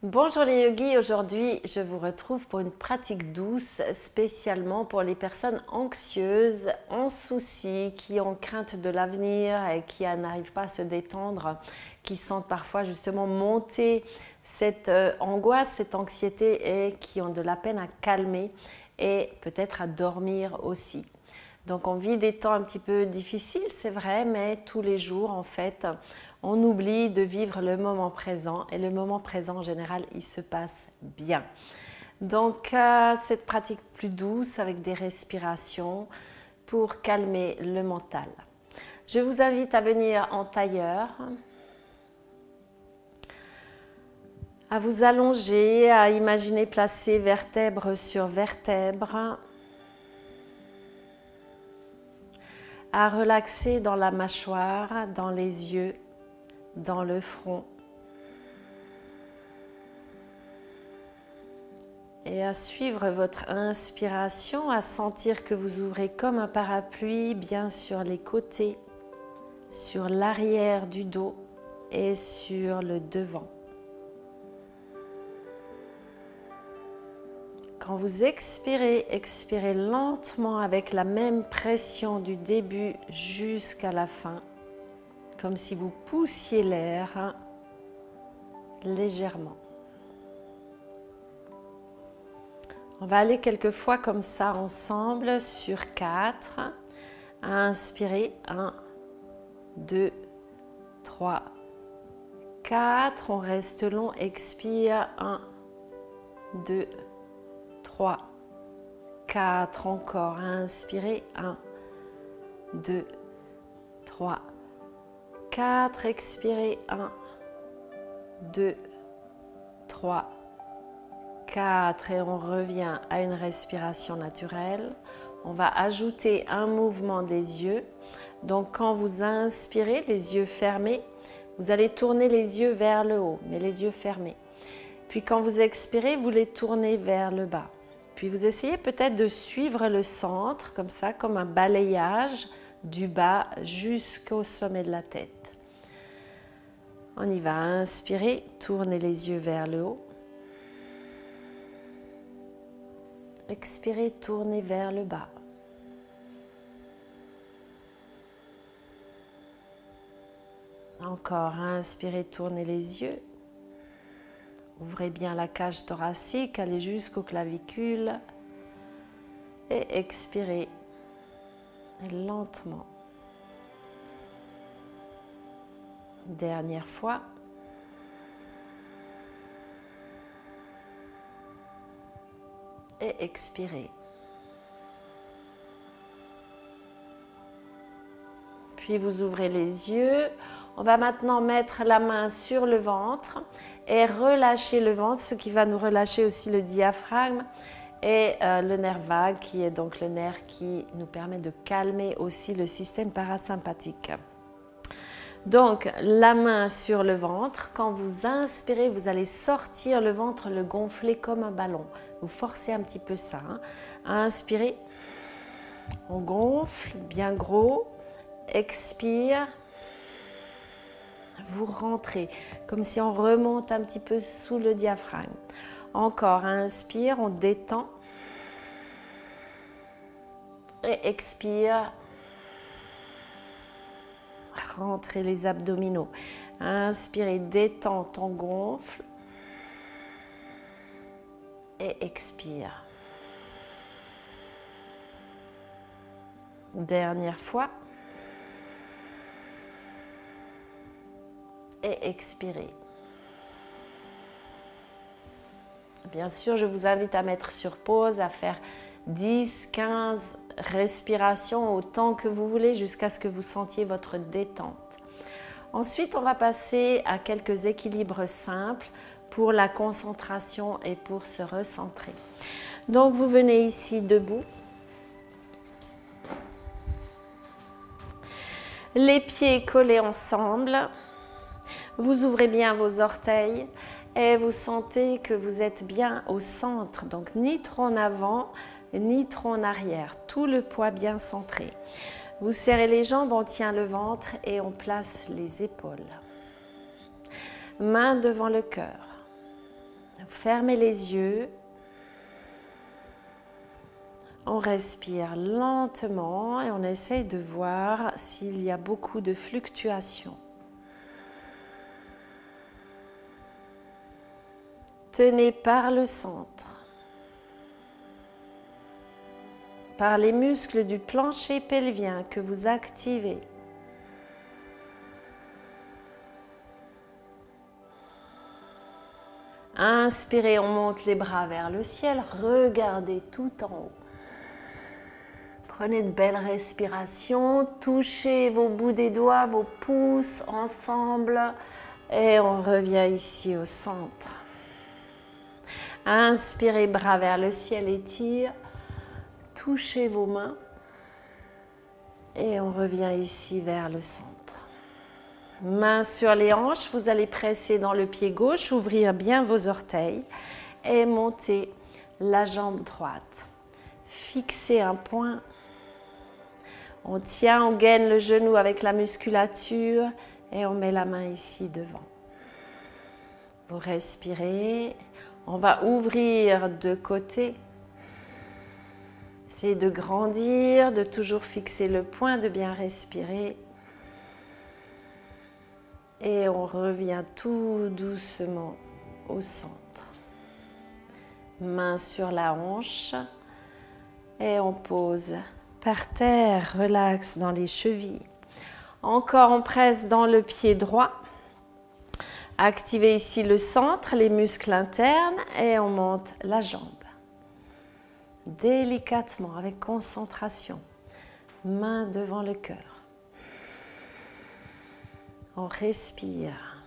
Bonjour les yogis, aujourd'hui je vous retrouve pour une pratique douce spécialement pour les personnes anxieuses, en souci, qui ont crainte de l'avenir et qui n'arrivent pas à se détendre, qui sentent parfois justement monter cette angoisse, cette anxiété et qui ont de la peine à calmer et peut-être à dormir aussi. Donc on vit des temps un petit peu difficiles, c'est vrai, mais tous les jours en fait, on oublie de vivre le moment présent et le moment présent en général, il se passe bien. Donc cette pratique plus douce avec des respirations pour calmer le mental. Je vous invite à venir en tailleur, à vous allonger, à imaginer placer vertèbre sur vertèbre, à relaxer dans la mâchoire, dans les yeux, dans le front et à suivre votre inspiration, à sentir que vous ouvrez comme un parapluie bien sur les côtés, sur l'arrière du dos et sur le devant. Quand vous expirez, expirez lentement avec la même pression du début jusqu'à la fin, comme si vous poussiez l'air légèrement. On va aller quelques fois comme ça ensemble sur 4. Inspirez, 1, 2, 3, 4. On reste long, expire, 1, 2, 3, 4. Encore, inspirez, 1, 2, 3, 4. Expirez, 1, 2, 3, 4 et on revient à une respiration naturelle. On va ajouter un mouvement des yeux. Donc quand vous inspirez, les yeux fermés, vous allez tourner les yeux vers le haut, mais les yeux fermés. Puis quand vous expirez, vous les tournez vers le bas. Puis vous essayez peut-être de suivre le centre, comme ça, comme un balayage du bas jusqu'au sommet de la tête. On y va, inspirez, tournez les yeux vers le haut. Expirez, tournez vers le bas. Encore, inspirez, tournez les yeux. Ouvrez bien la cage thoracique, allez jusqu'aux clavicules. Et expirez lentement. Dernière fois. Et expirez. Puis vous ouvrez les yeux. On va maintenant mettre la main sur le ventre et relâcher le ventre, ce qui va nous relâcher aussi le diaphragme et le nerf vague, qui est donc le nerf qui nous permet de calmer aussi le système parasympathique. Donc la main sur le ventre, quand vous inspirez, vous allez sortir le ventre, le gonfler comme un ballon. Vous forcez un petit peu ça. Inspirez, on gonfle bien gros, expire, vous rentrez, comme si on remonte un petit peu sous le diaphragme. Encore, inspire, on détend et expire. Rentrez les abdominaux. Inspirez, détente, on gonfle. Et expire. Dernière fois. Et expirez. Bien sûr, je vous invite à mettre sur pause, à faire 10, 15 respirations autant que vous voulez jusqu'à ce que vous sentiez votre détente. Ensuite, on va passer à quelques équilibres simples pour la concentration et pour se recentrer. Donc, vous venez ici debout. Les pieds collés ensemble. Vous ouvrez bien vos orteils et vous sentez que vous êtes bien au centre. Donc, ni trop en avant, ni trop en arrière. Tout le poids bien centré. Vous serrez les jambes, on tient le ventre et on place les épaules. Main devant le cœur. Fermez les yeux. On respire lentement et on essaye de voir s'il y a beaucoup de fluctuations. Tenez par le centre, par les muscles du plancher pelvien que vous activez. Inspirez, on monte les bras vers le ciel, regardez tout en haut. Prenez de belles respirations, touchez vos bouts des doigts, vos pouces ensemble et on revient ici au centre. Inspirez, bras vers le ciel, étire, touchez vos mains et on revient ici vers le centre. Mains sur les hanches, vous allez presser dans le pied gauche, ouvrir bien vos orteils et monter la jambe droite. Fixez un point. On tient, on gaine le genou avec la musculature et on met la main ici devant. Vous respirez. On va ouvrir de côté. Essayez de grandir, de toujours fixer le point, de bien respirer. Et on revient tout doucement au centre. Main sur la hanche et on pose par terre, relax dans les chevilles. Encore on presse dans le pied droit. Activez ici le centre, les muscles internes et on monte la jambe. Délicatement, avec concentration. Main devant le cœur. On respire,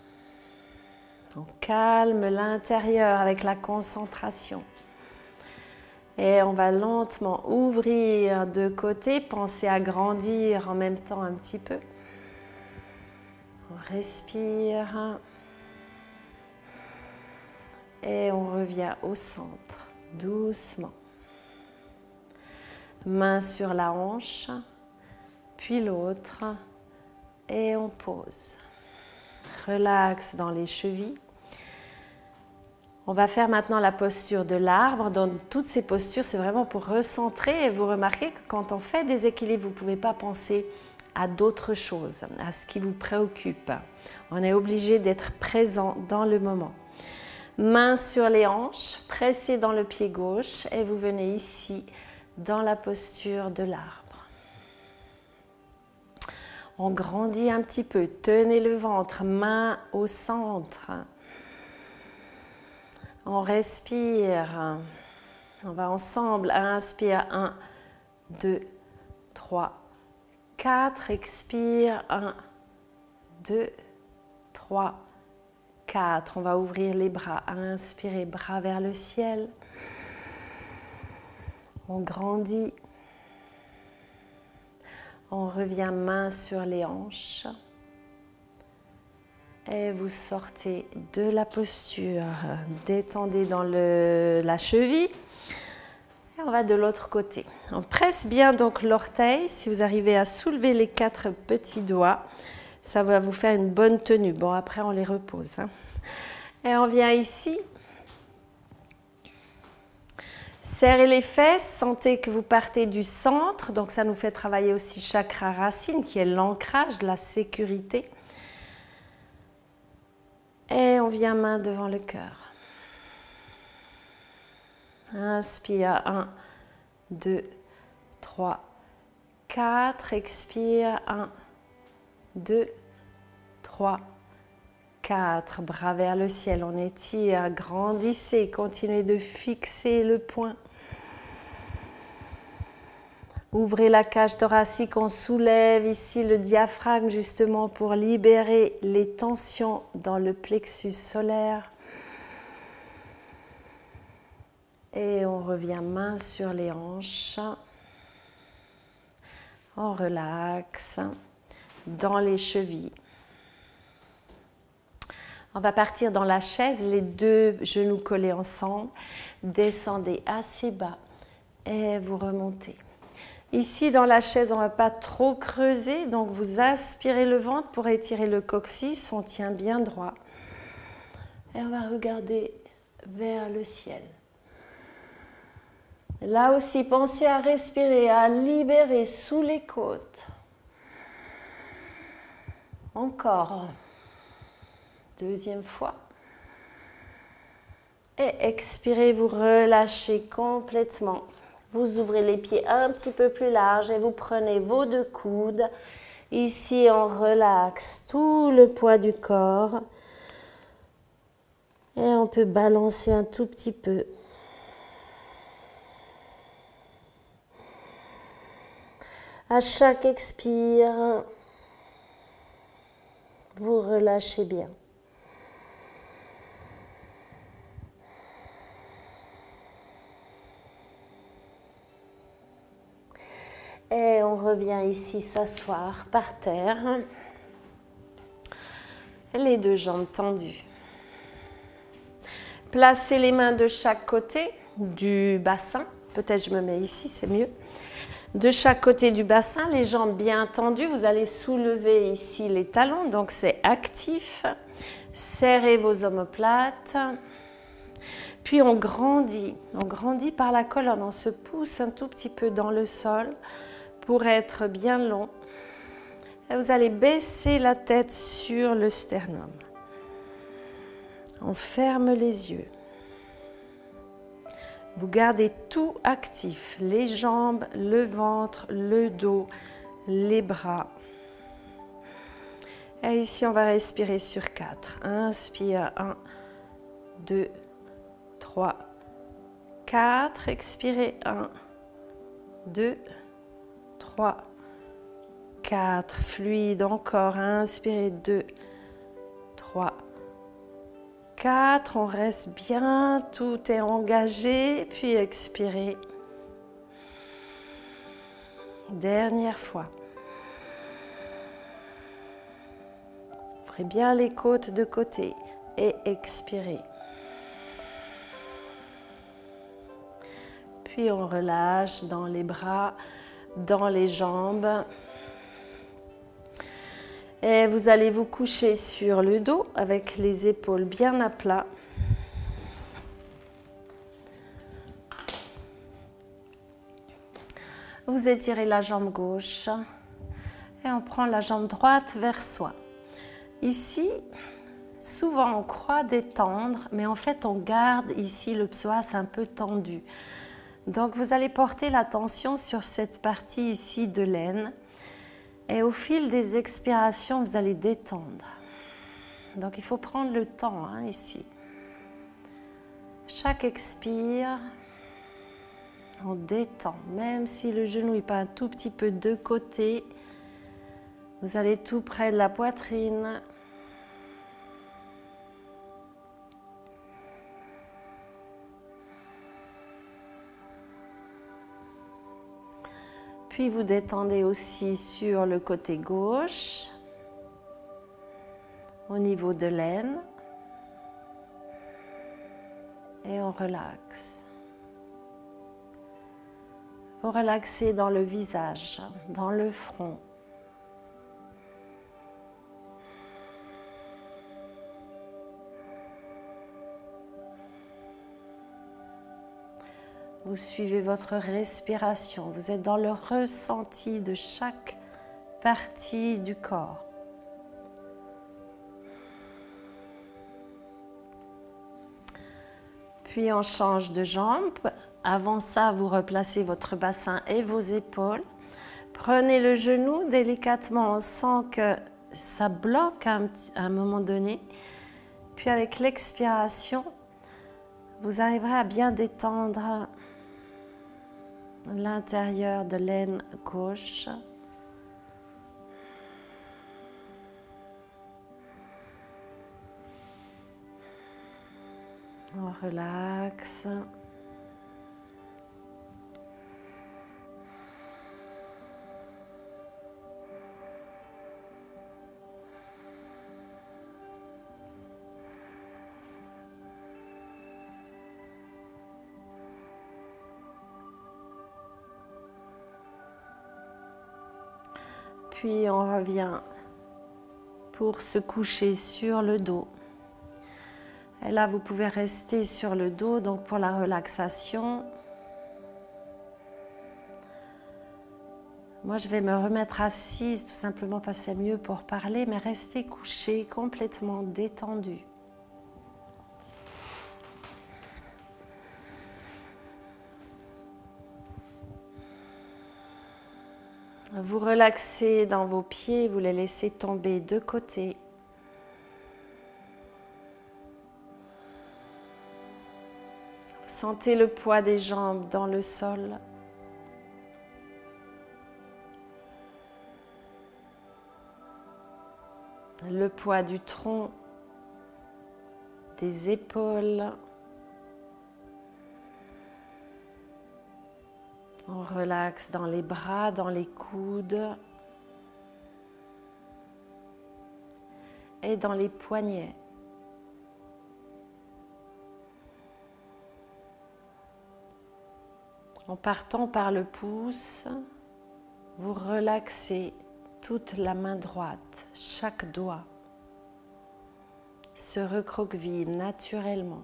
on calme l'intérieur avec la concentration et on va lentement ouvrir de côté, pensez à grandir en même temps un petit peu. On respire et on revient au centre, doucement. Main sur la hanche, puis l'autre. Et on pose. Relax dans les chevilles. On va faire maintenant la posture de l'arbre. Dans toutes ces postures, c'est vraiment pour recentrer. Et vous remarquez que quand on fait des équilibres, vous ne pouvez pas penser à d'autres choses, à ce qui vous préoccupe. On est obligé d'être présent dans le moment. Mains sur les hanches, pressez dans le pied gauche et vous venez ici dans la posture de l'arbre. On grandit un petit peu, tenez le ventre, main au centre. On respire. On va ensemble. Inspire, 1, 2, 3, 4. Expire, 1, 2, 3, 4. On va ouvrir les bras. Inspirez, bras vers le ciel. On grandit. On revient main sur les hanches et vous sortez de la posture. Détendez dans la cheville et on va de l'autre côté. On presse bien donc l'orteil. Si vous arrivez à soulever les 4 petits doigts, ça va vous faire une bonne tenue. Bon, après on les repose. Et on vient ici. Serrez les fesses, sentez que vous partez du centre, donc ça nous fait travailler aussi chakra racine qui est l'ancrage, la sécurité. Et on vient main devant le cœur. Inspire, 1, 2, 3, 4. Expire, 1, 2, 3, 4. Bras vers le ciel, on étire, grandissez, continuez de fixer le point. Ouvrez la cage thoracique, on soulève ici le diaphragme justement pour libérer les tensions dans le plexus solaire. Et on revient main sur les hanches. On relaxe dans les chevilles. On va partir dans la chaise, les 2 genoux collés ensemble. Descendez assez bas et vous remontez. Ici, dans la chaise, on ne va pas trop creuser, donc vous aspirez le ventre pour étirer le coccyx. On tient bien droit. Et on va regarder vers le ciel. Là aussi, pensez à respirer, à libérer sous les côtes. Encore. Deuxième fois. Et expirez, vous relâchez complètement. Vous ouvrez les pieds un petit peu plus larges et vous prenez vos deux coudes. Ici, on relaxe tout le poids du corps. Et on peut balancer un tout petit peu. À chaque expire, vous relâchez bien. Et on revient ici s'asseoir par terre. Les deux jambes tendues. Placez les mains de chaque côté du bassin. Peut-être je me mets ici, c'est mieux. De chaque côté du bassin, les jambes bien tendues. Vous allez soulever ici les talons, donc c'est actif. Serrez vos omoplates. Puis on grandit par la colonne. On se pousse un tout petit peu dans le sol pour être bien long. Et vous allez baisser la tête sur le sternum. On ferme les yeux. Vous gardez tout actif, les jambes, le ventre, le dos, les bras. Et ici, on va respirer sur 4. Inspire, 1, 2, 3, 4. Expirez, 1, 2, 3, 4. Fluide encore. Inspirez, 2, 3, 4, on reste bien, tout est engagé, puis expirez. Dernière fois. Ouvrez bien les côtes de côté et expirez. Puis on relâche dans les bras, dans les jambes. Et vous allez vous coucher sur le dos avec les épaules bien à plat. Vous étirez la jambe gauche et on prend la jambe droite vers soi. Ici, souvent on croit détendre, mais en fait on garde ici le psoas un peu tendu. Donc vous allez porter l'attention sur cette partie ici de l'aine. Et au fil des expirations, vous allez détendre. Donc, il faut prendre le temps ici. Chaque expire, on détend. Même si le genou n'est pas un tout petit peu de côté, vous allez tout près de la poitrine. Puis vous détendez aussi sur le côté gauche, au niveau de l'aine. Et on relaxe. Vous relaxez dans le visage, dans le front. Vous suivez votre respiration, vous êtes dans le ressenti de chaque partie du corps. Puis on change de jambe. Avant ça, vous replacez votre bassin et vos épaules. Prenez le genou délicatement, on sent que ça bloque à un moment donné. Puis avec l'expiration, vous arriverez à bien détendre l'intérieur de l'aine gauche. On relaxe. Puis on revient pour se coucher sur le dos. Et là, vous pouvez rester sur le dos, donc pour la relaxation. Moi, je vais me remettre assise, tout simplement parce que c'est mieux pour parler, mais restez couché, complètement détendu. Vous relaxez dans vos pieds, vous les laissez tomber de côté. Vous sentez le poids des jambes dans le sol. Le poids du tronc, des épaules. On relaxe dans les bras, dans les coudes et dans les poignets. En partant par le pouce, vous relaxez toute la main droite, chaque doigt se recroqueville naturellement.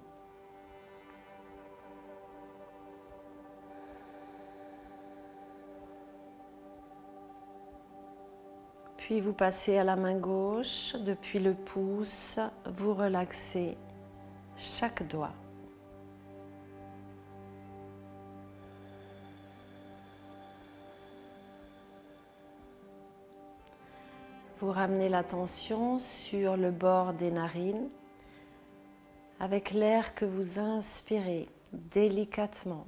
Puis vous passez à la main gauche, depuis le pouce, vous relaxez chaque doigt. Vous ramenez l'attention sur le bord des narines avec l'air que vous inspirez délicatement.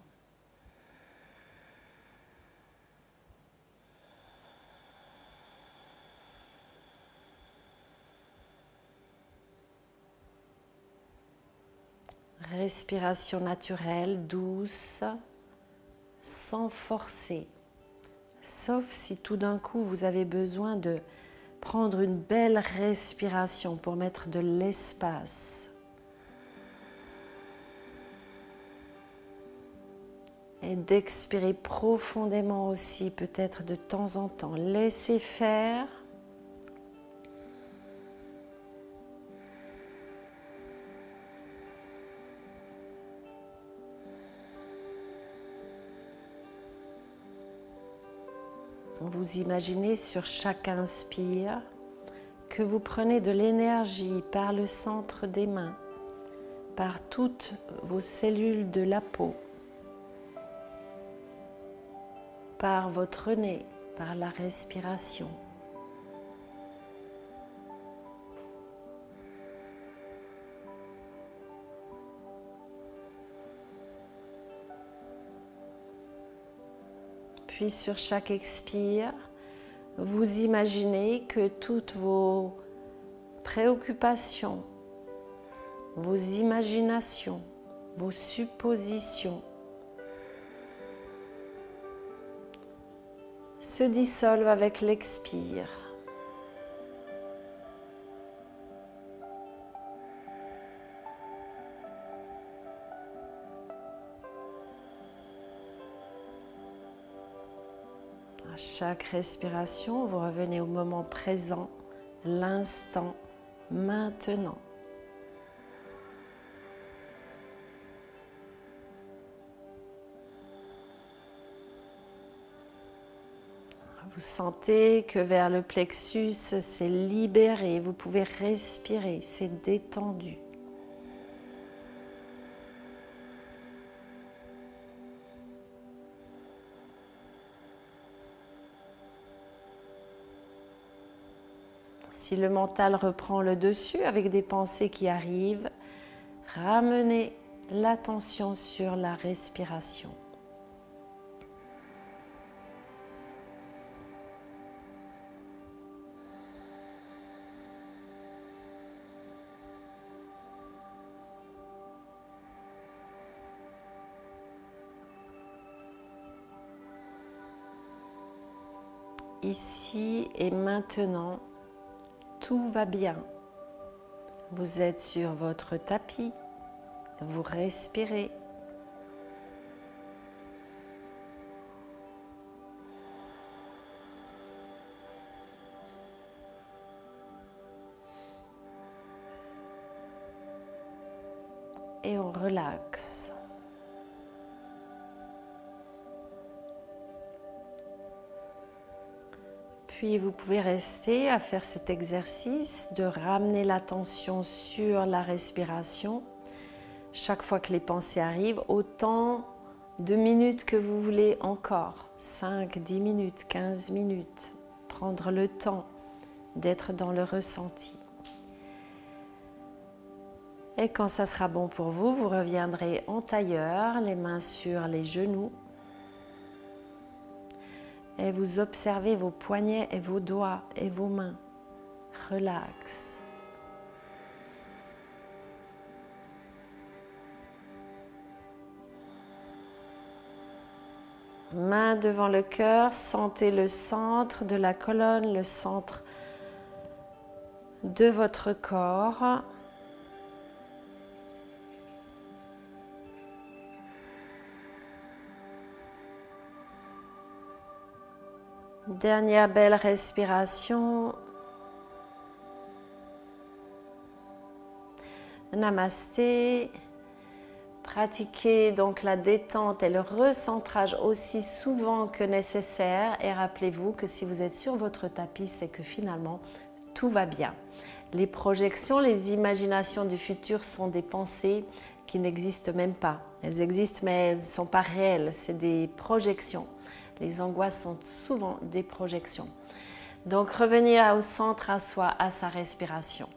Respiration naturelle, douce, sans forcer. Sauf si tout d'un coup vous avez besoin de prendre une belle respiration pour mettre de l'espace. Et d'expirer profondément aussi, peut-être de temps en temps. Laissez faire. Vous imaginez sur chaque inspire que vous prenez de l'énergie par le centre des mains, par toutes vos cellules de la peau, par votre nez, par la respiration. Puis sur chaque expire, vous imaginez que toutes vos préoccupations, vos imaginations, vos suppositions se dissolvent avec l'expire. À chaque respiration, vous revenez au moment présent, l'instant maintenant. Vous sentez que vers le plexus, c'est libéré, vous pouvez respirer, c'est détendu. Si le mental reprend le dessus avec des pensées qui arrivent, ramenez l'attention sur la respiration. Ici et maintenant, tout va bien. Vous êtes sur votre tapis, vous respirez. et on relaxe. Puis vous pouvez rester à faire cet exercice de ramener l'attention sur la respiration. Chaque fois que les pensées arrivent, autant de minutes que vous voulez encore. 5, 10 minutes, 15 minutes. Prendre le temps d'être dans le ressenti. Et quand ça sera bon pour vous, vous reviendrez en tailleur, les mains sur les genoux. Et vous observez vos poignets et vos doigts et vos mains. Relax. Main devant le cœur, sentez le centre de la colonne, le centre de votre corps. Dernière belle respiration. Namasté. Pratiquez donc la détente et le recentrage aussi souvent que nécessaire. Et rappelez-vous que si vous êtes sur votre tapis, c'est que finalement, tout va bien. Les projections, les imaginations du futur sont des pensées qui n'existent même pas. Elles existent, mais elles ne sont pas réelles. C'est des projections. Les angoisses sont souvent des projections. Donc revenir au centre, à soi, à sa respiration.